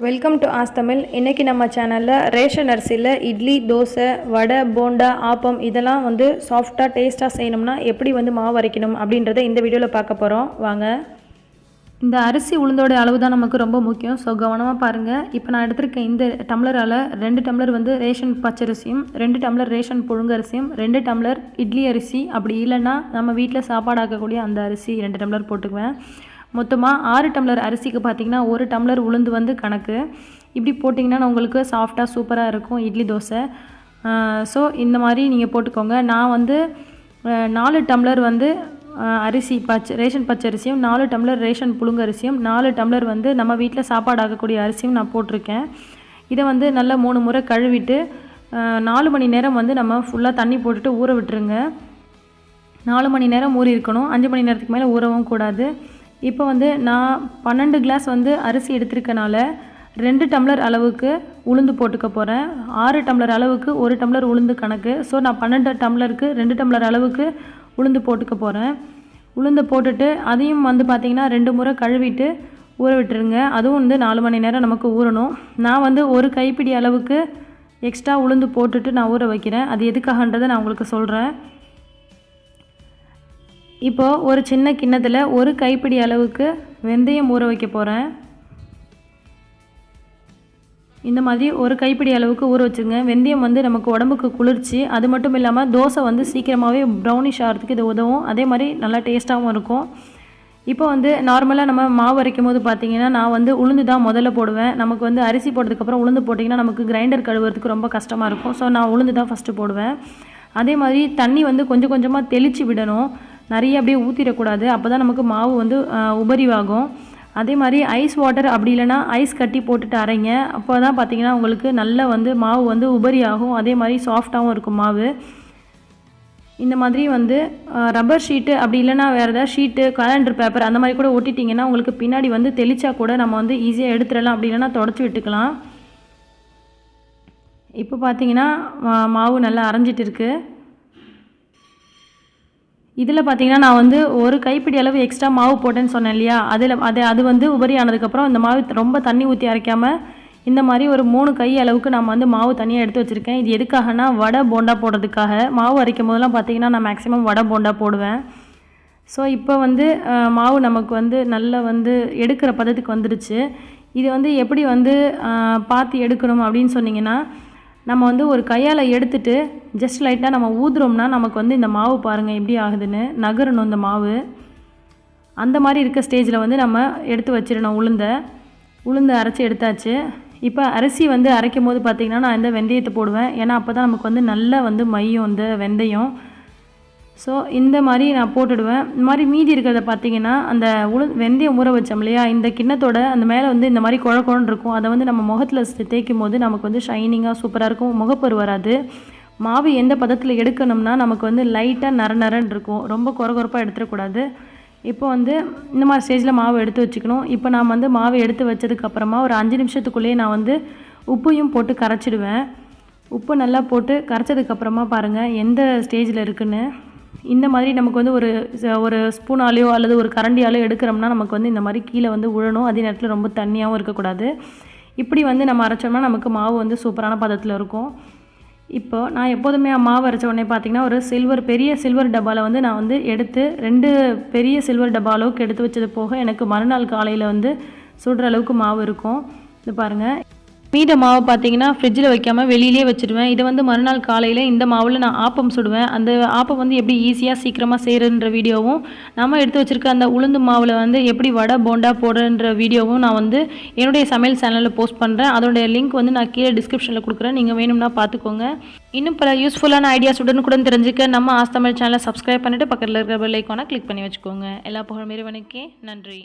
Welcome to ஆஸ்தமிழ். இன்றைக்கி நம்ம சேனலில் ரேஷன் அரிசியில் இட்லி, தோசை, வடை, போண்டா, ஆப்பம் இதெல்லாம் சாஃப்டாக டேஸ்ட்டாக செய்யணும்னா எப்படி மாவு அரைக்கணும் அப்படின்றத இந்த வீடியோவில் பார்க்க போகிறோம். வாங்க. இந்த அரிசி உளுந்தோட அளவு தான் நமக்கு ரொம்ப முக்கியம். ஸோ கவனமாக பாருங்கள். இப்போ நான் எடுத்திருக்கேன் இந்த டம்ளரால் 2 டம்ளர் ரேஷன் பச்சரிசியும், 2 டம்ளர் ரேஷன் புழுங்கரிசியும், 2 டம்ளர் இட்லி அரிசி, அப்படி இல்லைன்னா நம்ம வீட்டில் சாப்பாடு ஆக்கக்கூடிய அந்த அரிசி 2 டம்ளர் போட்டுக்குவேன். மொத்தமாக 6 டம்ளர் அரிசிக்கு பார்த்திங்கன்னா 1 டம்ளர் உளுந்து கணக்கு. இப்படி போட்டிங்கன்னா உங்களுக்கு சாஃப்டாக சூப்பராக இருக்கும் இட்லி, தோசை. ஸோ இந்த மாதிரி நீங்கள் போட்டுக்கோங்க. நான் 4 டம்ளர் அரிசி ரேஷன் பச்சரிசியும், 4 டம்ளர் ரேஷன் புழுங்கரிசியும், 4 டம்ளர் நம்ம வீட்டில் சாப்பாடு ஆகக்கூடிய அரிசியும் நான் போட்டிருக்கேன். இதை நல்லா 3 முறை கழுவிட்டு 4 மணி நேரம் நம்ம ஃபுல்லாக தண்ணி போட்டுட்டு ஊற விட்டுருங்க. 4 மணி நேரம் ஊறி இருக்கணும். 5 மணி நேரத்துக்கு மேலே ஊறவும் கூடாது. இப்போ நான் 12 கிளாஸ் அரிசி எடுத்திருக்கனால 2 டம்ளர் அளவுக்கு உளுந்து போட்டுக்க போகிறேன். 6 டம்ளர் அளவுக்கு 1 டம்ளர் உளுந்து கணக்கு. ஸோ நான் 12 டம்ளருக்கு 2 டம்ளர் அளவுக்கு உளுந்து போட்டுக்க போகிறேன். உளுந்து போட்டுட்டு அதையும் பார்த்திங்கன்னா 2 முறை கழுவிட்டு ஊற விட்டுருங்க. அதுவும் 4 மணி நேரம் நமக்கு ஊறணும். நான் ஒரு கைப்பிடி அளவுக்கு எக்ஸ்ட்ரா உளுந்து போட்டுட்டு நான் ஊற வைக்கிறேன். அது எதுக்காகன்றதை நான் உங்களுக்கு சொல்கிறேன். இப்போது ஒரு சின்ன கிண்ணத்தில் 1 கைப்பிடி அளவுக்கு வெந்தயம் ஊற வைக்க போகிறேன். இந்த மாதிரி 1 கைப்பிடி அளவுக்கு ஊற வச்சுருங்க. வெந்தயம் நமக்கு உடம்புக்கு குளிர்ச்சி. அது மட்டும் இல்லாமல் தோசை சீக்கிரமாகவே ப்ரௌனிஷ் ஆகிறதுக்கு இது உதவும். அதே மாதிரி நல்லா டேஸ்ட்டாகவும் இருக்கும். இப்போ நார்மலாக நம்ம மாவு அரைக்கும் போது பார்த்திங்கன்னா நான் உளுந்து தான் முதல்ல போடுவேன். நமக்கு அரிசி போட்டதுக்கப்புறம் உளுந்து போட்டிங்கன்னா நமக்கு கிரைண்டர் கழுவுறதுக்கு ரொம்ப கஷ்டமாக இருக்கும். ஸோ நான் உளுந்து தான் ஃபஸ்ட்டு போடுவேன். அதே மாதிரி தண்ணி கொஞ்சம் கொஞ்சமாக தெளித்து விடணும். நிறைய அப்படியே ஊற்றிடக்கூடாது. அப்போ தான் நமக்கு மாவு உபரிவாகும். அதே மாதிரி ஐஸ் வாட்டர் அப்படி இல்லைனா ஐஸ் கட்டி போட்டுட்டு அரைங்க. அப்போ தான் பார்த்திங்கன்னா உங்களுக்கு நல்ல மாவு உபரி ஆகும். அதே மாதிரி சாஃப்டாகவும் இருக்கும் மாவு. இந்த மாதிரி ரப்பர் ஷீட்டு அப்படி இல்லைனா வேறு ஏதாவது ஷீட்டு, கேலண்டர் பேப்பர் அந்த மாதிரி கூட ஒட்டிட்டிங்கன்னா உங்களுக்கு பின்னாடி தெளிச்சா கூட நம்ம ஈஸியாக எடுத்துடலாம். அப்படி இல்லைனா தொடச்சி விட்டுக்கலாம். இப்போ பார்த்திங்கன்னா மாவு நல்லா அரைஞ்சிட்டு இருக்குது. இதில் பார்த்திங்கன்னா நான் 1 கைப்பிடி அளவு எக்ஸ்ட்ரா மாவு போட்டேன்னு சொன்னேன் இல்லையா, அது உபரி ஆனதுக்கப்புறம் இந்த மாவு ரொம்ப தண்ணி ஊற்றி அரைக்காமல் இந்த மாதிரி ஒரு 3 கை அளவுக்கு நான் மாவு தனியாக எடுத்து வச்சுருக்கேன். இது எதுக்காகனா வடை, போண்டா போடுறதுக்காக. மாவு அரைக்கும் போதெல்லாம் பார்த்திங்கன்னா நான் மேக்ஸிமம் வடை, போண்டா போடுவேன். ஸோ இப்போ மாவு நமக்கு நல்லா எடுக்கிற பதத்துக்கு வந்துடுச்சு. இது எப்படி பார்த்து எடுக்கணும் அப்படின்னு சொன்னிங்கன்னா, நம்ம ஒரு கையால் எடுத்துட்டு ஜஸ்ட் லைட்டாக நம்ம ஊதுறோம்னா நமக்கு இந்த மாவு பாருங்கள் எப்படி ஆகுதுன்னு நகரணும். இந்த மாவு அந்த மாதிரி இருக்க ஸ்டேஜில் நம்ம எடுத்து வச்சிடணும். உளுந்தை அரைச்சி எடுத்தாச்சு. இப்போ அரிசி அரைக்கும் போது பார்த்திங்கன்னா நான் இந்த வெந்தயத்தை போடுவேன். ஏன்னா அப்போ தான் நமக்கு நல்லா மையும் இந்த வெந்தயம். ஸோ இந்த மாதிரி நான் போட்டுடுவேன். இந்த மாதிரி மீதி இருக்கிறத பார்த்திங்கன்னா அந்த வெந்தயம் ஊற வச்சோம் இல்லையா, இந்த கிண்ணத்தோட அந்த மேலே இந்த மாதிரி குழன்னு இருக்கும். அதை நம்ம முகத்தில் தேய்க்கும் போது நமக்கு ஷைனிங்காக சூப்பராக இருக்கும். முகப்பரு வராது. மாவு எந்த பதத்தில் எடுக்கணும்னா நமக்கு லைட்டாக நரன்னு இருக்கும். ரொம்ப கொரப்பாக எடுத்துடக்கூடாது. இப்போ இந்த மாதிரி ஸ்டேஜில் மாவு எடுத்து வச்சுக்கணும். இப்போ நான் மாவு எடுத்து வச்சதுக்கப்புறமா ஒரு 5 நிமிஷத்துக்குள்ளேயே நான் உப்பையும் போட்டு கரைச்சிடுவேன். உப்பு நல்லா போட்டு கரைச்சதுக்கப்புறமா பாருங்கள் எந்த ஸ்டேஜில் இருக்குன்னு. இந்த மாதிரி நமக்கு ஒரு ஸ்பூனாலேயோ அல்லது ஒரு கரண்டியாலேயோ எடுக்கிறோம்னா நமக்கு இந்த மாதிரி கீழே விழணும். அதே நேரத்தில் ரொம்ப தண்ணியாகவும் இருக்கக்கூடாது. இப்படி நம்ம அரைச்சோம்னா நமக்கு மாவு சூப்பரான பதத்தில் இருக்கும். இப்போ நான் எப்போதுமே மாவு அரைச்ச உடனே பார்த்திங்கன்னா ஒரு பெரிய சில்வர் டப்பாவில் நான் எடுத்து 2 பெரிய சில்வர் டப்பா அளவுக்கு எடுத்து வச்சது போக எனக்கு மறுநாள் காலையில் சுடுற அளவுக்கு மாவு இருக்கும். இது பாருங்கள். மீத மாவு பார்த்திங்கன்னா ஃப்ரிட்ஜில் வைக்காமல் வெளியிலே வச்சுடுவேன். இதை மறுநாள் காலையில் இந்த மாவில் நான் ஆப்பம் சுடுவேன். அந்த ஆப்பம் எப்படி ஈஸியாக சீக்கிரமாக செய்கிறன்ற வீடியோவும், நம்ம எடுத்து வச்சுருக்க அந்த உளுந்து மாவில் எப்படி வடை, போண்டா போடுறன்ற வீடியோவும் நான் என்னுடைய சமையல் சேனலில் போஸ்ட் பண்ணுறேன். அதோடைய லிங்க் நான் கீழே டிஸ்கிரிப்ஷனில் கொடுக்குறேன். நீங்கள் வேணும்னா பார்த்துக்கோங்க. இன்னும் பல யூஸ்ஃபுல்லான ஐடியாஸ் உடனுக்குடன் தெரிஞ்சுக்க நம்ம ஆஸ்தமிழ் சேனலை சப்ஸ்கிரைப் பண்ணிவிட்டு பக்கத்தில் இருக்கிற பெல் ஐக்கானை கிளிக் பண்ணி வச்சுக்கோங்க. எல்லா புகழும் இறைவனுக்கே. நன்றி.